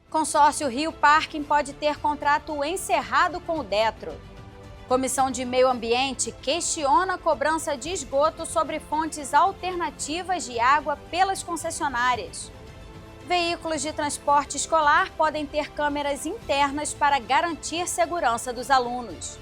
Consórcio Rio Parking pode ter contrato encerrado com o Detro. Comissão de Meio Ambiente questiona a cobrança de esgoto sobre fontes alternativas de água pelas concessionárias. Veículos de transporte escolar podem ter câmeras internas para garantir segurança dos alunos.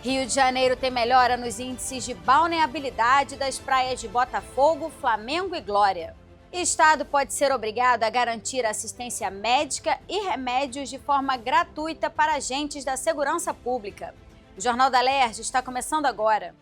Rio de Janeiro tem melhora nos índices de balneabilidade das praias de Botafogo, Flamengo e Glória. Estado pode ser obrigado a garantir assistência médica e remédios de forma gratuita para agentes da segurança pública. O Jornal da Alerj está começando agora.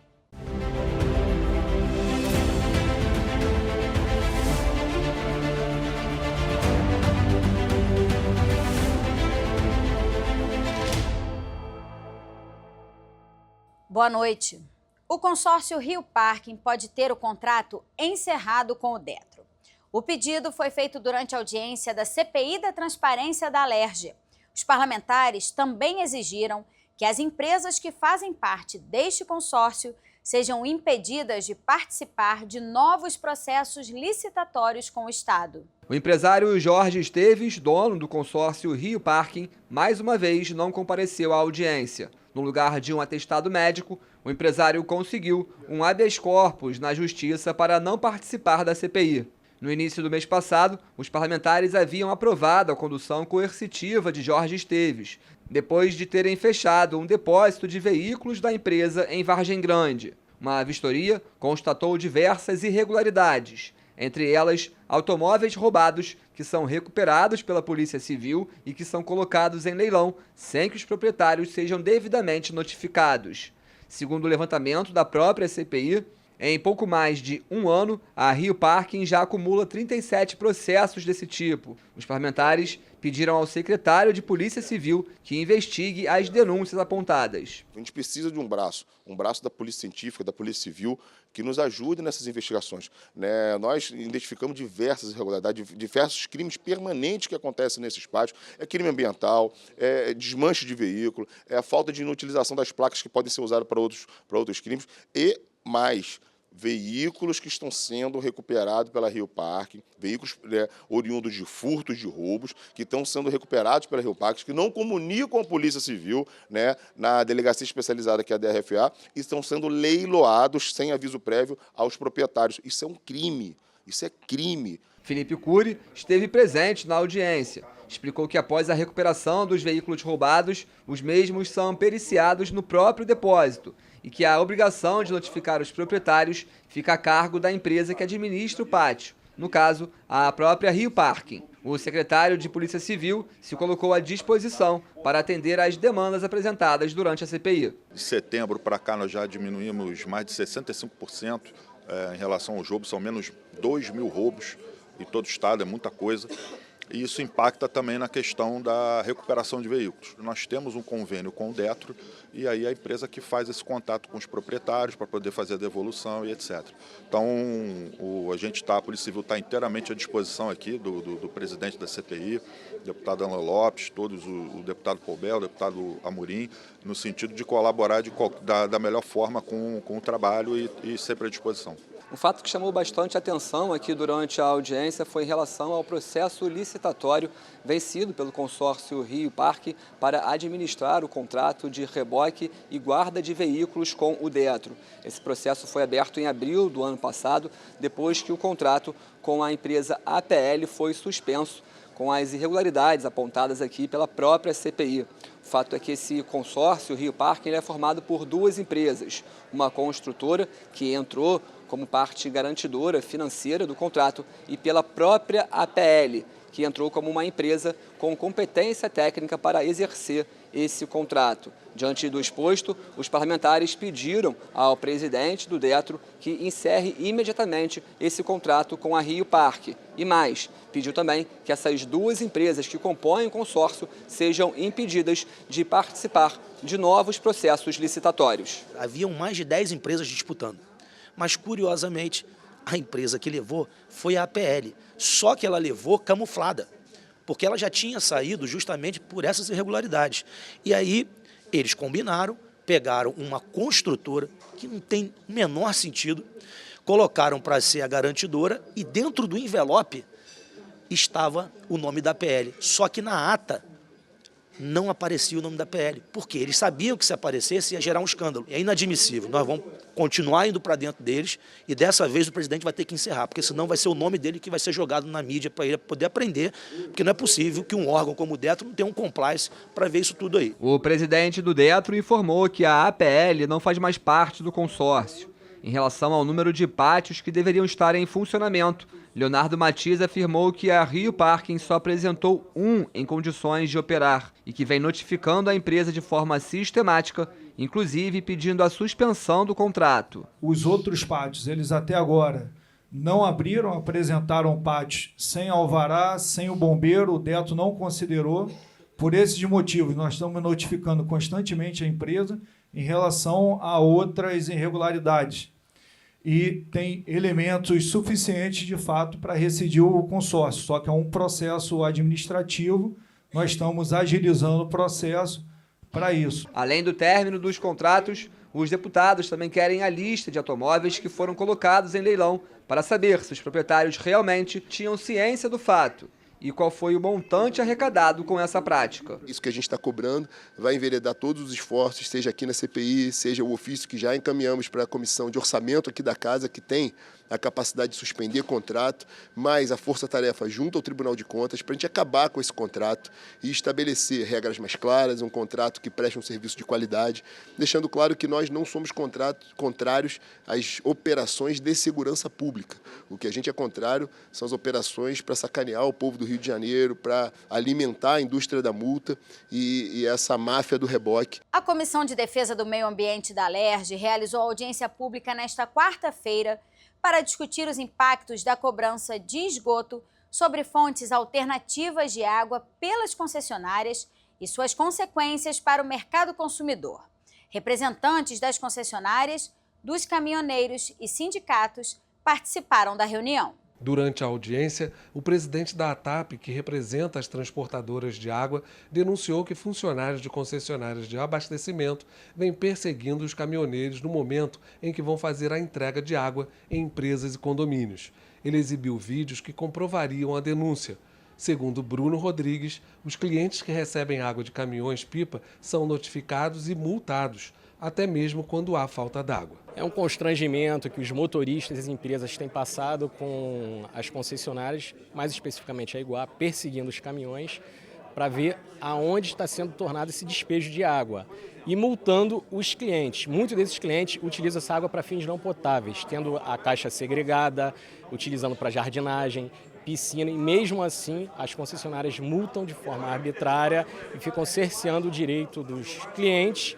Boa noite. O consórcio Rio Parking pode ter o contrato encerrado com o Detro. O pedido foi feito durante a audiência da CPI da Transparência da Alerj. Os parlamentares também exigiram que as empresas que fazem parte deste consórcio sejam impedidas de participar de novos processos licitatórios com o Estado. O empresário Jorge Esteves, dono do consórcio Rio Parking, mais uma vez não compareceu à audiência. No lugar de um atestado médico, o empresário conseguiu um habeas corpus na Justiça para não participar da CPI. No início do mês passado, os parlamentares haviam aprovado a condução coercitiva de Jorge Esteves, depois de terem fechado um depósito de veículos da empresa em Vargem Grande. Uma vistoria constatou diversas irregularidades, entre elas automóveis roubados que são recuperados pela Polícia Civil e que são colocados em leilão sem que os proprietários sejam devidamente notificados. Segundo o levantamento da própria CPI, em pouco mais de um ano, a Rio Parking já acumula 37 processos desse tipo. Os parlamentares pediram ao secretário de Polícia Civil que investigue as denúncias apontadas. A gente precisa de um braço da Polícia Científica, da Polícia Civil, que nos ajude nessas investigações. Nós identificamos diversas irregularidades, diversos crimes permanentes que acontecem nesses pátios. É crime ambiental, é desmanche de veículo, é a falta de inutilização das placas que podem ser usadas para outros crimes e mais veículos que estão sendo recuperados pela Rio Parking, veículos oriundos de furtos, de roubos, que estão sendo recuperados pela Rio Parking, que não comunicam a Polícia Civil, na delegacia especializada que é a DRFA, e estão sendo leiloados sem aviso prévio aos proprietários. Isso é um crime, isso é crime. Felipe Cury esteve presente na audiência. Explicou que após a recuperação dos veículos roubados, os mesmos são periciados no próprio depósito e que a obrigação de notificar os proprietários fica a cargo da empresa que administra o pátio, no caso, a própria Rio Parking. O secretário de Polícia Civil se colocou à disposição para atender às demandas apresentadas durante a CPI. De setembro para cá nós já diminuímos mais de 65% em relação aos roubos, são menos 2.000 roubos em todo o estado, é muita coisa. E isso impacta também na questão da recuperação de veículos. Nós temos um convênio com o Detro e aí a empresa que faz esse contato com os proprietários para poder fazer a devolução e etc. Então, a Polícia Civil está inteiramente à disposição aqui do presidente da CPI, deputado Alan Lopes, o deputado Poubel, o deputado Amorim, no sentido de colaborar da melhor forma com o trabalho e sempre à disposição. Um fato que chamou bastante atenção aqui durante a audiência foi em relação ao processo licitatório vencido pelo consórcio Rio Parking para administrar o contrato de reboque e guarda de veículos com o Detro. Esse processo foi aberto em abril do ano passado, depois que o contrato com a empresa APL foi suspenso, com as irregularidades apontadas aqui pela própria CPI. O fato é que esse consórcio Rio Parking é formado por duas empresas, uma construtora que entrou como parte garantidora financeira do contrato e pela própria APL, que entrou como uma empresa com competência técnica para exercer esse contrato. Diante do exposto, os parlamentares pediram ao presidente do Detro que encerre imediatamente esse contrato com a Rio Parking. E mais, pediu também que essas duas empresas que compõem o consórcio sejam impedidas de participar de novos processos licitatórios. Haviam mais de 10 empresas disputando, mas curiosamente a empresa que levou foi a APL, só que ela levou camuflada, porque ela já tinha saído justamente por essas irregularidades. E aí eles combinaram, pegaram uma construtora, que não tem o menor sentido, colocaram para ser a garantidora e dentro do envelope estava o nome da PL. Só que na ata não aparecia o nome da PL. Por quê? Eles sabiam que se aparecesse ia gerar um escândalo. É inadmissível. Nós vamos continuar indo para dentro deles e dessa vez o presidente vai ter que encerrar, porque senão vai ser o nome dele que vai ser jogado na mídia para ele poder aprender, porque não é possível que um órgão como o Detro não tenha um compliance para ver isso tudo aí. O presidente do Detro informou que a APL não faz mais parte do consórcio. Em relação ao número de pátios que deveriam estar em funcionamento, Leonardo Matias afirmou que a Rio Parking só apresentou um em condições de operar e que vem notificando a empresa de forma sistemática, inclusive pedindo a suspensão do contrato. Os outros pátios, eles até agora não abriram, apresentaram pátios sem alvará, sem o bombeiro, o Detro não considerou. Por esses motivos, nós estamos notificando constantemente a empresa em relação a outras irregularidades. E tem elementos suficientes, de fato, para rescindir o consórcio. Só que é um processo administrativo, nós estamos agilizando o processo para isso. Além do término dos contratos, os deputados também querem a lista de automóveis que foram colocados em leilão para saber se os proprietários realmente tinham ciência do fato e qual foi o montante arrecadado com essa prática. Isso que a gente está cobrando vai enveredar todos os esforços, seja aqui na CPI, seja o ofício que já encaminhamos para a Comissão de Orçamento aqui da Casa, que tem a capacidade de suspender contrato, mais a força-tarefa junto ao Tribunal de Contas, para a gente acabar com esse contrato e estabelecer regras mais claras, um contrato que preste um serviço de qualidade, deixando claro que nós não somos contrários às operações de segurança pública. O que a gente é contrário são as operações para sacanear o povo do Rio de Janeiro, para alimentar a indústria da multa e essa máfia do reboque. A Comissão de Defesa do Meio Ambiente da Alerj realizou audiência pública nesta quarta-feira para discutir os impactos da cobrança de esgoto sobre fontes alternativas de água pelas concessionárias e suas consequências para o mercado consumidor. Representantes das concessionárias, dos caminhoneiros e sindicatos participaram da reunião. Durante a audiência, o presidente da ATAP, que representa as transportadoras de água, denunciou que funcionários de concessionárias de abastecimento vêm perseguindo os caminhoneiros no momento em que vão fazer a entrega de água em empresas e condomínios. Ele exibiu vídeos que comprovariam a denúncia. Segundo Bruno Rodrigues, os clientes que recebem água de caminhões-pipa são notificados e multados, até mesmo quando há falta d'água. É um constrangimento que os motoristas e as empresas têm passado com as concessionárias, mais especificamente a Iguá, perseguindo os caminhões para ver aonde está sendo tornado esse despejo de água e multando os clientes. Muitos desses clientes utilizam essa água para fins não potáveis, tendo a caixa segregada, utilizando para jardinagem, piscina, e mesmo assim as concessionárias multam de forma arbitrária e ficam cerceando o direito dos clientes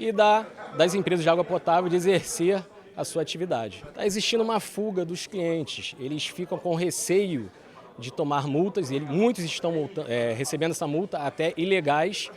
e das empresas de água potável de exercer a sua atividade. Está existindo uma fuga dos clientes, eles ficam com receio de tomar multas, e muitos estão recebendo essa multa até ilegais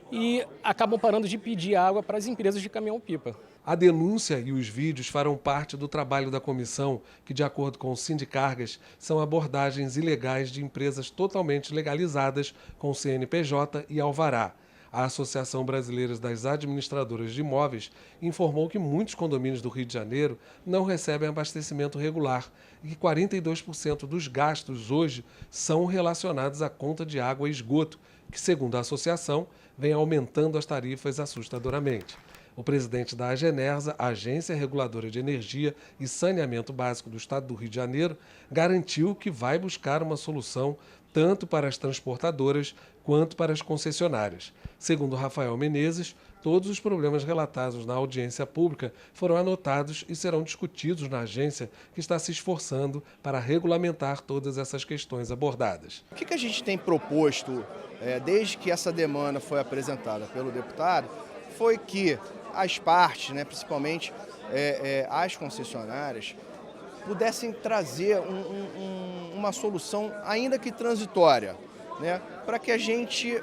e acabam parando de pedir água para as empresas de caminhão-pipa. A denúncia e os vídeos farão parte do trabalho da comissão, que, de acordo com o Sindicargas, são abordagens ilegais de empresas totalmente legalizadas com CNPJ e alvará. A Associação Brasileira das Administradoras de Imóveis informou que muitos condomínios do Rio de Janeiro não recebem abastecimento regular e que 42% dos gastos hoje são relacionados à conta de água e esgoto, que, segundo a associação, vem aumentando as tarifas assustadoramente. O presidente da Agenersa, Agência Reguladora de Energia e Saneamento Básico do Estado do Rio de Janeiro, garantiu que vai buscar uma solução tanto para as transportadoras quanto para as concessionárias. Segundo Rafael Menezes, todos os problemas relatados na audiência pública foram anotados e serão discutidos na agência, que está se esforçando para regulamentar todas essas questões abordadas. O que a gente tem proposto, desde que essa demanda foi apresentada pelo deputado, foi que as partes, principalmente as concessionárias, pudessem trazer uma solução, ainda que transitória, para que a gente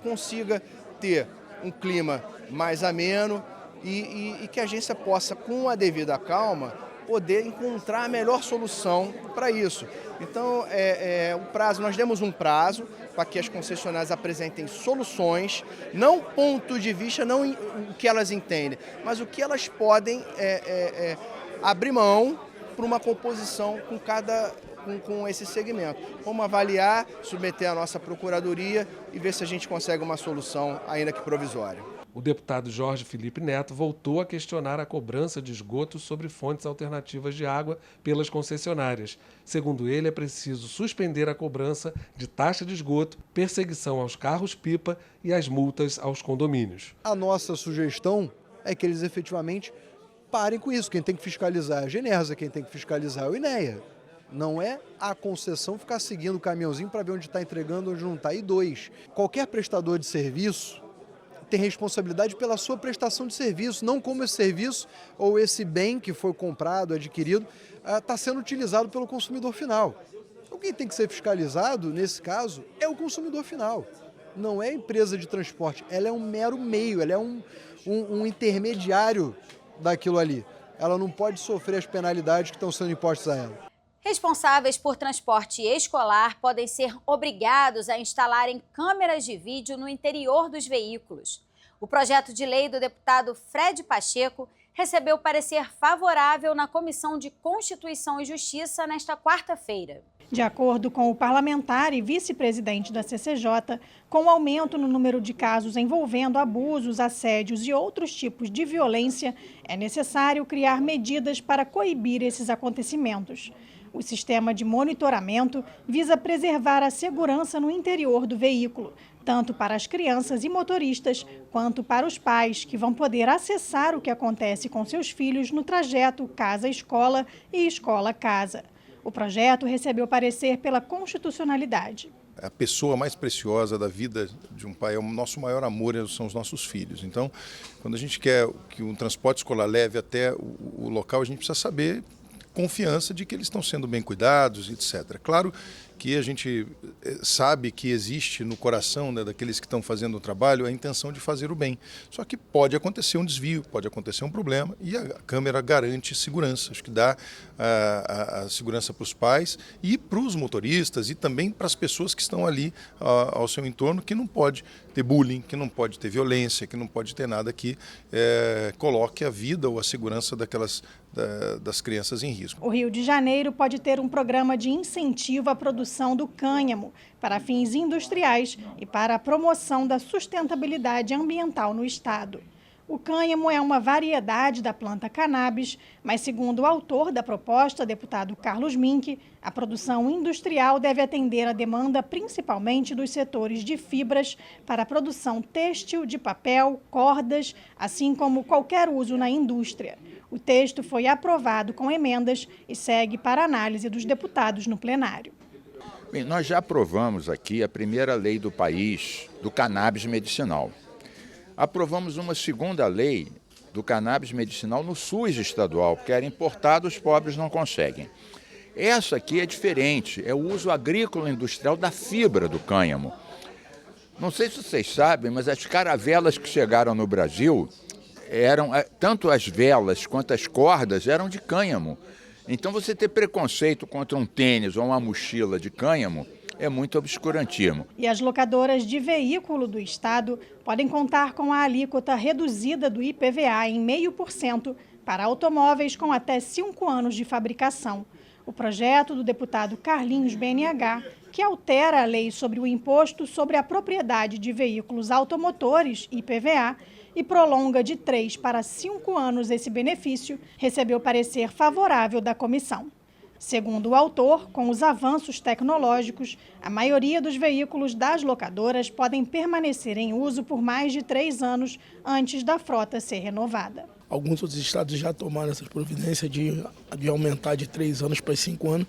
consiga ter um clima mais ameno e que a agência possa, com a devida calma, poder encontrar a melhor solução para isso. Então, o prazo, nós demos um prazo para que as concessionárias apresentem soluções, não ponto de vista, não o que elas entendem, mas o que elas podem abrir mão para uma composição com cada com esse segmento. Vamos avaliar, submeter a nossa procuradoria e ver se a gente consegue uma solução, ainda que provisória. O deputado Jorge Felipe Neto voltou a questionar a cobrança de esgoto sobre fontes alternativas de água pelas concessionárias. Segundo ele, é preciso suspender a cobrança de taxa de esgoto, perseguição aos carros-pipa e as multas aos condomínios. A nossa sugestão é que eles efetivamente parem com isso. Quem tem que fiscalizar é a Genersa, quem tem que fiscalizar é o INEA. Não é a concessão ficar seguindo o caminhãozinho para ver onde está entregando, onde não está. E dois, qualquer prestador de serviço tem responsabilidade pela sua prestação de serviço, não como esse serviço ou esse bem que foi comprado, adquirido, está sendo utilizado pelo consumidor final. Então, quem tem que ser fiscalizado, nesse caso, é o consumidor final. Não é a empresa de transporte, ela é um mero meio, ela é um intermediário daquilo ali. Ela não pode sofrer as penalidades que estão sendo impostas a ela. Responsáveis por transporte escolar podem ser obrigados a instalarem câmeras de vídeo no interior dos veículos. O projeto de lei do deputado Fred Pacheco recebeu parecer favorável na Comissão de Constituição e Justiça nesta quarta-feira. De acordo com o parlamentar e vice-presidente da CCJ, com o aumento no número de casos envolvendo abusos, assédios e outros tipos de violência, é necessário criar medidas para coibir esses acontecimentos. O sistema de monitoramento visa preservar a segurança no interior do veículo, tanto para as crianças e motoristas, quanto para os pais, que vão poder acessar o que acontece com seus filhos no trajeto casa-escola e escola-casa. O projeto recebeu parecer pela constitucionalidade. A pessoa mais preciosa da vida de um pai, o nosso maior amor são os nossos filhos. Então, quando a gente quer que um transporte escolar leve até o local, a gente precisa saber confiança de que eles estão sendo bem cuidados, etc. Claro que a gente sabe que existe no coração, né, daqueles que estão fazendo o trabalho a intenção de fazer o bem. Só que pode acontecer um desvio, pode acontecer um problema e a câmera garante segurança. Acho que dá a segurança para os pais e para os motoristas e também para as pessoas que estão ali ao seu entorno, que não pode ter bullying, que não pode ter violência, que não pode ter nada que coloque a vida ou a segurança das crianças em risco. O Rio de Janeiro pode ter um programa de incentivo à produção do cânhamo para fins industriais e para a promoção da sustentabilidade ambiental no estado. O cânhamo é uma variedade da planta cannabis, mas segundo o autor da proposta, deputado Carlos Mink, a produção industrial deve atender a demanda principalmente dos setores de fibras para a produção têxtil, de papel, cordas, assim como qualquer uso na indústria. O texto foi aprovado com emendas e segue para análise dos deputados no plenário. Bem, nós já aprovamos aqui a primeira lei do país do cannabis medicinal. Aprovamos uma segunda lei do cannabis medicinal no SUS estadual, porque era importado, os pobres não conseguem. Essa aqui é diferente, é o uso agrícola e industrial da fibra do cânhamo. Não sei se vocês sabem, mas as caravelas que chegaram no Brasil, tanto as velas quanto as cordas eram de cânhamo. Então você ter preconceito contra um tênis ou uma mochila de cânhamo é muito obscurantismo. E as locadoras de veículo do estado podem contar com a alíquota reduzida do IPVA em 0,5% para automóveis com até 5 anos de fabricação. O projeto do deputado Carlinhos BNH, que altera a lei sobre o imposto sobre a propriedade de veículos automotores, IPVA, e prolonga de 3 para 5 anos esse benefício, recebeu parecer favorável da comissão. Segundo o autor, com os avanços tecnológicos, a maioria dos veículos das locadoras podem permanecer em uso por mais de 3 anos antes da frota ser renovada. Alguns outros estados já tomaram essas providências de aumentar de 3 anos para 5 anos.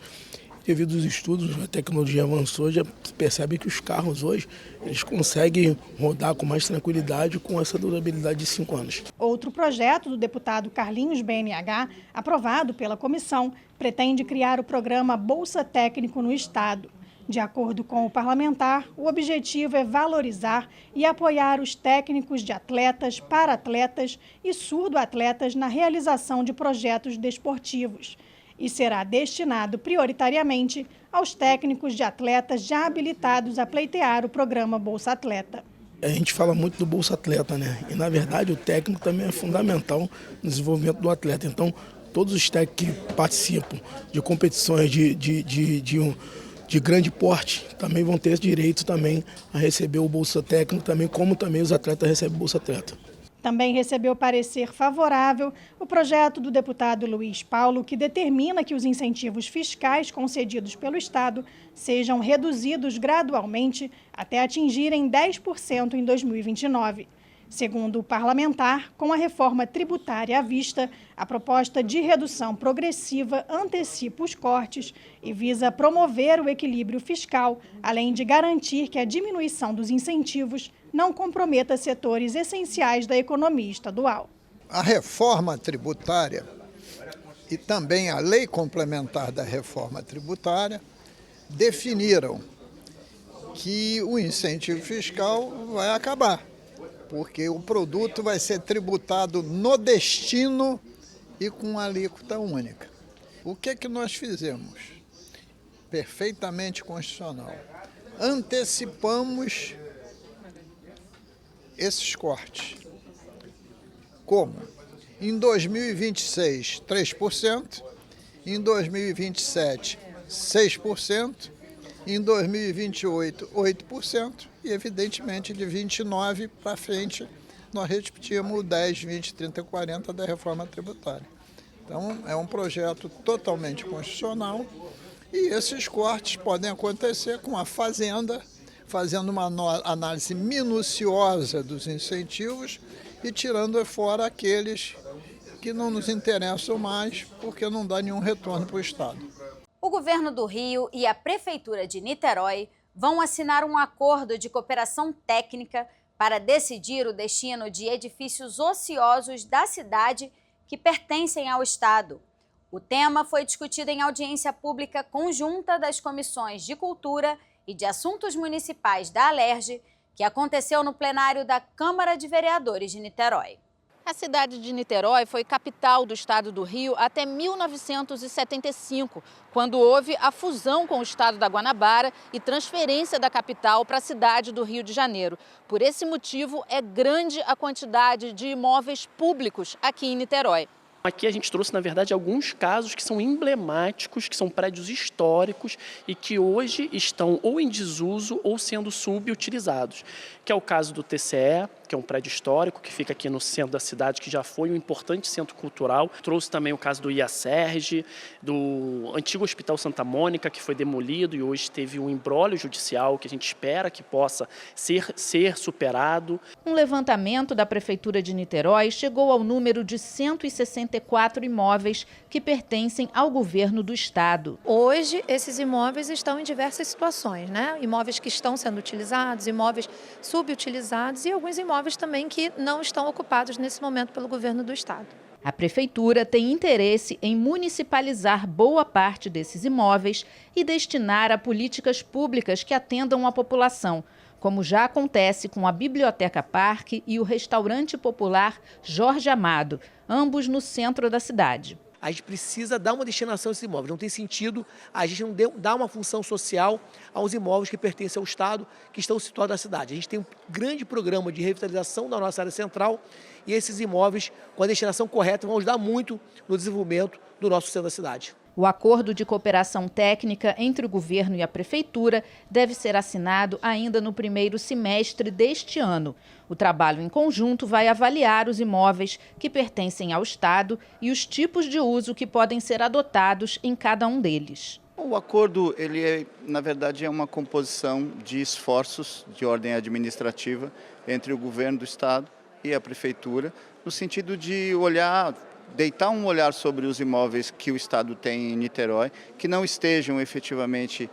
Devido aos estudos, a tecnologia avançou, já percebe que os carros hoje eles conseguem rodar com mais tranquilidade com essa durabilidade de 5 anos. Outro projeto do deputado Carlinhos BNH, aprovado pela comissão, pretende criar o programa Bolsa Técnico no estado. De acordo com o parlamentar, o objetivo é valorizar e apoiar os técnicos de atletas, para-atletas e surdo-atletas na realização de projetos desportivos. E será destinado prioritariamente aos técnicos de atletas já habilitados a pleitear o programa Bolsa Atleta. A gente fala muito do Bolsa Atleta, né? E, na verdade, o técnico também é fundamental no desenvolvimento do atleta. Então, todos os técnicos que participam de competições de grande porte também vão ter direito também a receber o Bolsa Técnico, também, como também os atletas recebem o Bolsa Atleta. Também recebeu parecer favorável o projeto do deputado Luiz Paulo, que determina que os incentivos fiscais concedidos pelo Estado sejam reduzidos gradualmente até atingirem 10% em 2029. Segundo o parlamentar, com a reforma tributária à vista, a proposta de redução progressiva antecipa os cortes e visa promover o equilíbrio fiscal, além de garantir que a diminuição dos incentivos não comprometa setores essenciais da economia estadual. A reforma tributária e também a lei complementar da reforma tributária definiram que o incentivo fiscal vai acabar, porque o produto vai ser tributado no destino e com alíquota única. O que nós fizemos? Perfeitamente constitucional. Antecipamos esses cortes. Como? Em 2026, 3%, em 2027, 6%, em 2028, 8%, e evidentemente de 29 para frente nós repetimos o 10, 20, 30, 40 da reforma tributária. Então é um projeto totalmente constitucional e esses cortes podem acontecer com a Fazenda fazendo uma análise minuciosa dos incentivos e tirando fora aqueles que não nos interessam mais porque não dá nenhum retorno para o Estado. O governo do Rio e a Prefeitura de Niterói vão assinar um acordo de cooperação técnica para decidir o destino de edifícios ociosos da cidade que pertencem ao Estado. O tema foi discutido em audiência pública conjunta das comissões de Cultura e de Assuntos Municipais da Alerj, que aconteceu no plenário da Câmara de Vereadores de Niterói. A cidade de Niterói foi capital do estado do Rio até 1975, quando houve a fusão com o estado da Guanabara e transferência da capital para a cidade do Rio de Janeiro. Por esse motivo, é grande a quantidade de imóveis públicos aqui em Niterói. Aqui a gente trouxe, na verdade, alguns casos que são emblemáticos, que são prédios históricos e que hoje estão ou em desuso ou sendo subutilizados, que é o caso do TCE, que é um prédio histórico que fica aqui no centro da cidade, que já foi um importante centro cultural. Trouxe também o caso do IASERJ, do antigo Hospital Santa Mônica, que foi demolido e hoje teve um imbróglio judicial que a gente espera que possa ser superado. Um levantamento da Prefeitura de Niterói chegou ao número de 164 imóveis que pertencem ao governo do estado. Hoje, esses imóveis estão em diversas situações, né? Imóveis que estão sendo utilizados, imóveis subutilizados e alguns imóveis também que não estão ocupados nesse momento pelo governo do estado. A Prefeitura tem interesse em municipalizar boa parte desses imóveis e destinar a políticas públicas que atendam a população, como já acontece com a Biblioteca Parque e o restaurante popular Jorge Amado, ambos no centro da cidade. A gente precisa dar uma destinação a esses imóveis. Não tem sentido a gente não dar uma função social aos imóveis que pertencem ao Estado, que estão situados na cidade. A gente tem um grande programa de revitalização da nossa área central e esses imóveis, com a destinação correta, vão ajudar muito no desenvolvimento do nosso centro da cidade. O acordo de cooperação técnica entre o governo e a Prefeitura deve ser assinado ainda no primeiro semestre deste ano. O trabalho em conjunto vai avaliar os imóveis que pertencem ao Estado e os tipos de uso que podem ser adotados em cada um deles. O acordo, na verdade, é uma composição de esforços de ordem administrativa entre o governo do Estado e a Prefeitura, no sentido de deitar um olhar sobre os imóveis que o Estado tem em Niterói, que não estejam efetivamente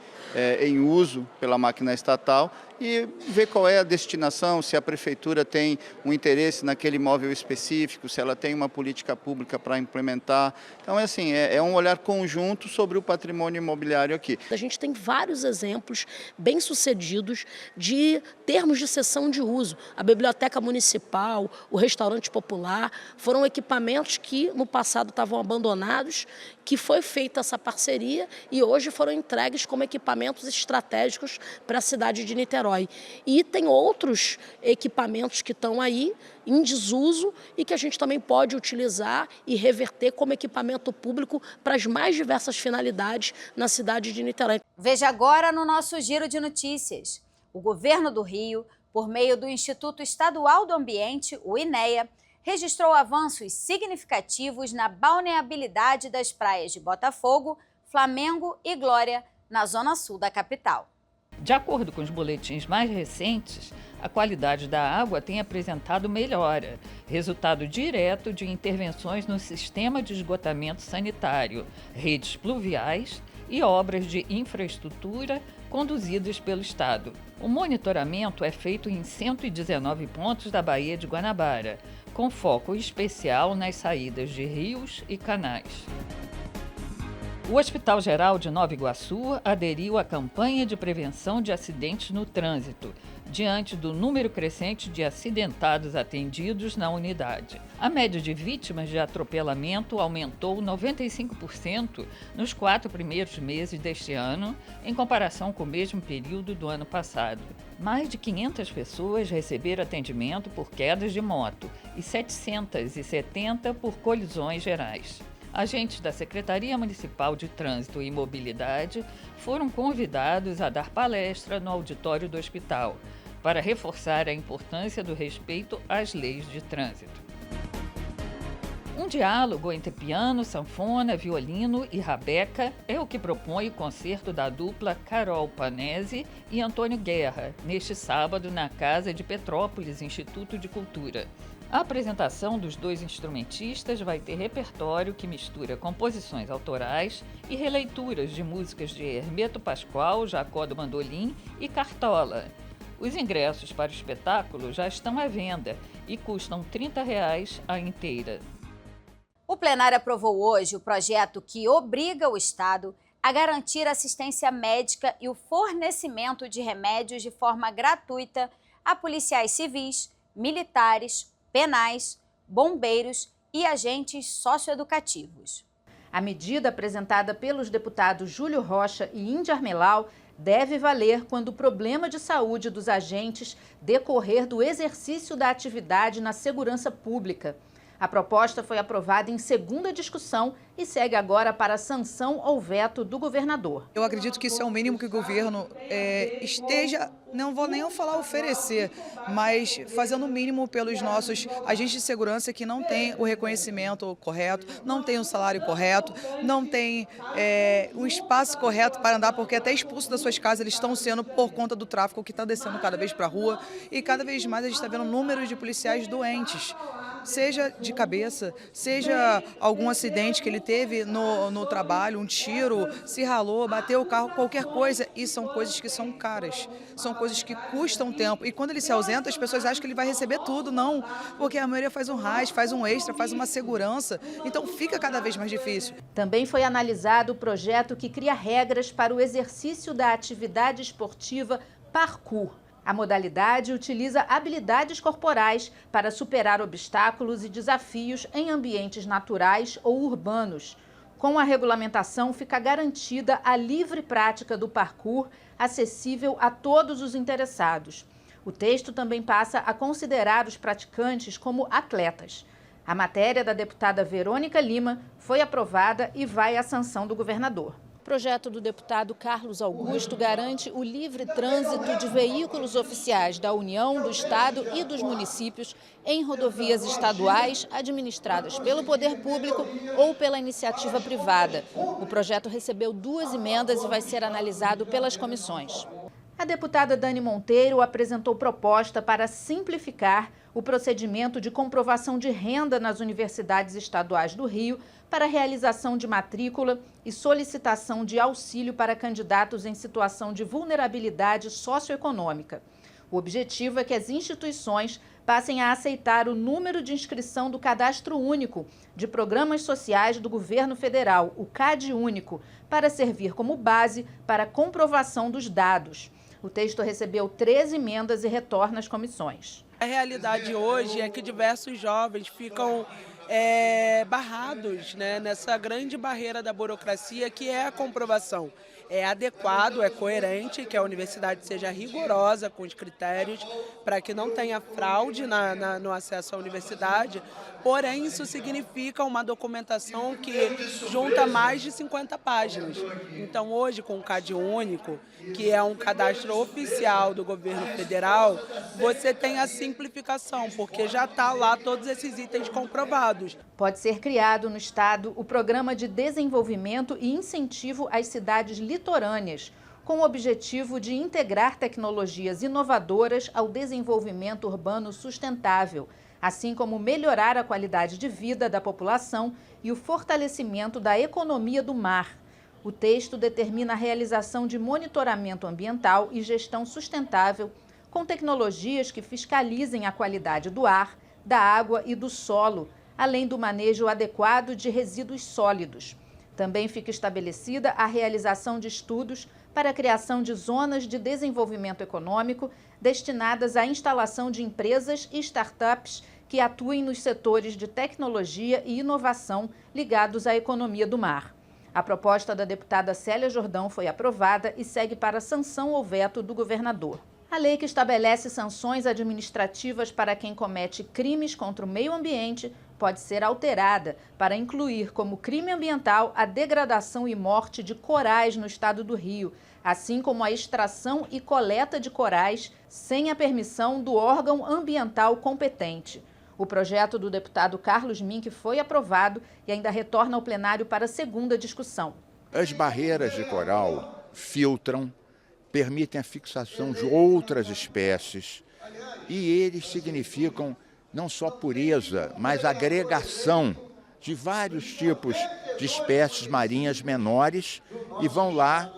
em uso pela máquina estatal e ver qual é a destinação, se a Prefeitura tem um interesse naquele imóvel específico, se ela tem uma política pública para implementar. Então, é um olhar conjunto sobre o patrimônio imobiliário aqui. A gente tem vários exemplos bem-sucedidos de termos de cessão de uso. A Biblioteca Municipal, o Restaurante Popular, foram equipamentos que no passado estavam abandonados, que foi feita essa parceria e hoje foram entregues como equipamentos estratégicos para a cidade de Niterói. E tem outros equipamentos que estão aí em desuso e que a gente também pode utilizar e reverter como equipamento público para as mais diversas finalidades na cidade de Niterói. Veja agora no nosso Giro de Notícias. O governo do Rio, por meio do Instituto Estadual do Ambiente, o INEA, registrou avanços significativos na balneabilidade das praias de Botafogo, Flamengo e Glória, na zona sul da capital. De acordo com os boletins mais recentes, a qualidade da água tem apresentado melhora, resultado direto de intervenções no sistema de esgotamento sanitário, redes pluviais e obras de infraestrutura conduzidas pelo Estado. O monitoramento é feito em 119 pontos da Baía de Guanabara, com foco especial nas saídas de rios e canais. O Hospital Geral de Nova Iguaçu aderiu à campanha de prevenção de acidentes no trânsito, diante do número crescente de acidentados atendidos na unidade. A média de vítimas de atropelamento aumentou 95% nos 4 primeiros meses deste ano, em comparação com o mesmo período do ano passado. Mais de 500 pessoas receberam atendimento por quedas de moto e 770 por colisões gerais. Agentes da Secretaria Municipal de Trânsito e Mobilidade foram convidados a dar palestra no auditório do hospital, para reforçar a importância do respeito às leis de trânsito. Um diálogo entre piano, sanfona, violino e rabeca é o que propõe o concerto da dupla Carol Panese e Antônio Guerra, neste sábado na Casa de Petrópolis, Instituto de Cultura. A apresentação dos dois instrumentistas vai ter repertório que mistura composições autorais e releituras de músicas de Hermeto Pascoal, Jacó do Bandolim e Cartola. Os ingressos para o espetáculo já estão à venda e custam R$ 30 a inteira. O plenário aprovou hoje o projeto que obriga o Estado a garantir assistência médica e o fornecimento de remédios de forma gratuita a policiais civis, militares, penais, bombeiros e agentes socioeducativos. A medida apresentada pelos deputados Júlio Rocha e Índia Armelau deve valer quando o problema de saúde dos agentes decorrer do exercício da atividade na segurança pública. A proposta foi aprovada em segunda discussão e segue agora para a sanção ou veto do governador. Eu acredito que isso é o mínimo que o governo esteja, não vou nem falar oferecer, mas fazendo o mínimo pelos nossos agentes de segurança que não têm o reconhecimento correto, não têm o salário correto, não têm o espaço correto para andar, porque até expulsos das suas casas eles estão sendo por conta do tráfico que está descendo cada vez para a rua e cada vez mais a gente está vendo números de policiais doentes. Seja de cabeça, seja algum acidente que ele teve no trabalho, um tiro, se ralou, bateu o carro, qualquer coisa. E são coisas que são caras, são coisas que custam tempo. E quando ele se ausenta, as pessoas acham que ele vai receber tudo. Não, porque a maioria faz um RAS, faz um extra, faz uma segurança. Então fica cada vez mais difícil. Também foi analisado o projeto que cria regras para o exercício da atividade esportiva parkour. A modalidade utiliza habilidades corporais para superar obstáculos e desafios em ambientes naturais ou urbanos. Com a regulamentação, fica garantida a livre prática do parkour, acessível a todos os interessados. O texto também passa a considerar os praticantes como atletas. A matéria da deputada Verônica Lima foi aprovada e vai à sanção do governador. O projeto do deputado Carlos Augusto garante o livre trânsito de veículos oficiais da União, do Estado e dos municípios em rodovias estaduais administradas pelo poder público ou pela iniciativa privada. O projeto recebeu 2 emendas e vai ser analisado pelas comissões. A deputada Dani Monteiro apresentou proposta para simplificar o procedimento de comprovação de renda nas universidades estaduais do Rio para realização de matrícula e solicitação de auxílio para candidatos em situação de vulnerabilidade socioeconômica. O objetivo é que as instituições passem a aceitar o número de inscrição do Cadastro Único de Programas Sociais do Governo Federal, o CadÚnico, para servir como base para a comprovação dos dados. O texto recebeu 13 emendas e retorna às comissões. A realidade hoje é que diversos jovens ficam barrados, né, nessa grande barreira da burocracia que é a comprovação. É adequado, é coerente que a universidade seja rigorosa com os critérios para que não tenha fraude no acesso à universidade, porém isso significa uma documentação que junta mais de 50 páginas. Então hoje com o CAD único, que é um cadastro oficial do governo federal, você tem a simplificação, porque já está lá todos esses itens comprovados. Pode ser criado no estado o Programa de Desenvolvimento e Incentivo às Cidades Litorâneas, com o objetivo de integrar tecnologias inovadoras ao desenvolvimento urbano sustentável, assim como melhorar a qualidade de vida da população e o fortalecimento da economia do mar. O texto determina a realização de monitoramento ambiental e gestão sustentável, com tecnologias que fiscalizem a qualidade do ar, da água e do solo, além do manejo adequado de resíduos sólidos. Também fica estabelecida a realização de estudos para a criação de zonas de desenvolvimento econômico destinadas à instalação de empresas e startups que atuem nos setores de tecnologia e inovação ligados à economia do mar. A proposta da deputada Célia Jordão foi aprovada e segue para sanção ou veto do governador. A lei que estabelece sanções administrativas para quem comete crimes contra o meio ambiente pode ser alterada para incluir como crime ambiental a degradação e morte de corais no estado do Rio, assim como a extração e coleta de corais sem a permissão do órgão ambiental competente. O projeto do deputado Carlos Mink foi aprovado e ainda retorna ao plenário para a segunda discussão. As barreiras de coral filtram, permitem a fixação de outras espécies e eles significam não só pureza, mas agregação de vários tipos de espécies marinhas menores e vão lá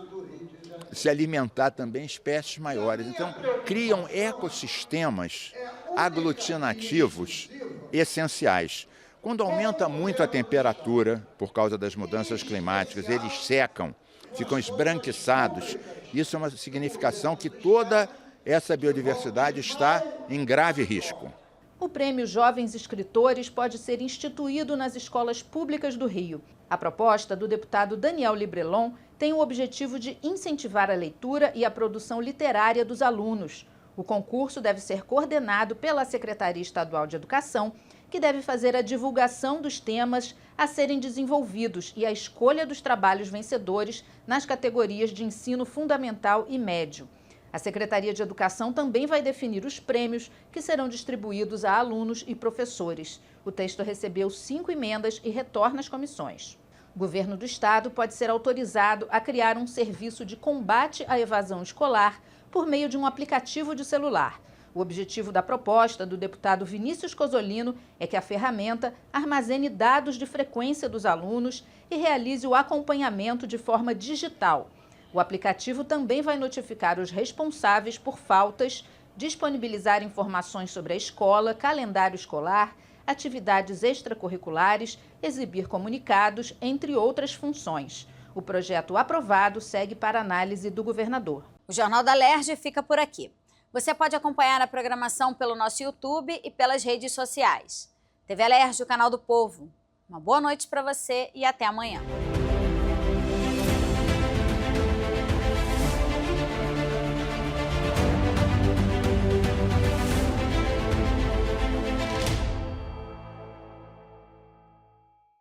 se alimentar também espécies maiores. Então, criam ecossistemas aglutinativos essenciais. Quando aumenta muito a temperatura, por causa das mudanças climáticas, eles secam, ficam esbranquiçados. Isso é uma significação que toda essa biodiversidade está em grave risco. O Prêmio Jovens Escritores pode ser instituído nas escolas públicas do Rio. A proposta do deputado Daniel Librelon tem o objetivo de incentivar a leitura e a produção literária dos alunos. O concurso deve ser coordenado pela Secretaria Estadual de Educação, que deve fazer a divulgação dos temas a serem desenvolvidos e a escolha dos trabalhos vencedores nas categorias de ensino fundamental e médio. A Secretaria de Educação também vai definir os prêmios que serão distribuídos a alunos e professores. O texto recebeu 5 emendas e retorna às comissões. O governo do estado pode ser autorizado a criar um serviço de combate à evasão escolar por meio de um aplicativo de celular. O objetivo da proposta do deputado Vinícius Cozzolino é que a ferramenta armazene dados de frequência dos alunos e realize o acompanhamento de forma digital. O aplicativo também vai notificar os responsáveis por faltas, disponibilizar informações sobre a escola, calendário escolar, atividades extracurriculares, exibir comunicados, entre outras funções. O projeto aprovado segue para análise do governador. O Jornal da Alerj fica por aqui. Você pode acompanhar a programação pelo nosso YouTube e pelas redes sociais. TV Alerj, o canal do povo. Uma boa noite para você e até amanhã.